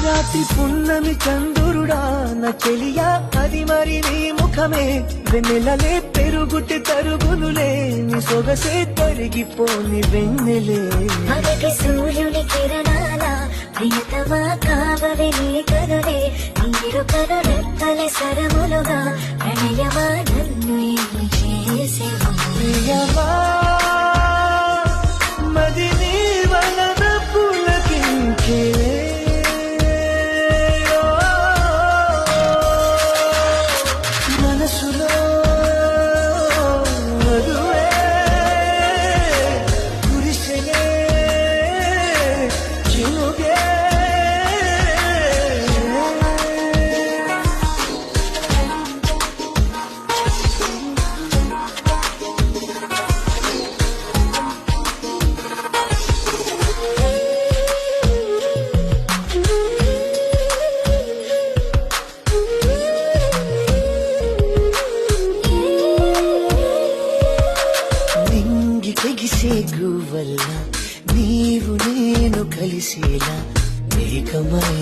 రాత్రి పున్నమి చంద్రుడా నా చెలియా అది మరి నీ ముఖమే వెన్నెలలే పెరుగుటి తరుగునులే నీ సొగసే తరిగిపోని వెన్నెలే అదటి సూర్యుని కిరణాల ప్రియతమా కావవే నీ కనులే నీరు కనులెత్తలే సరములుగా ప్రణయమా నన్ను ఏమి చేసేవా ప్రియమా మది నీ వలన పులకించే మనసులో మధువే కురిసెనే చినుగే తెగిసే గువల్ల నీవు నేను కలిసేలా ఏకమై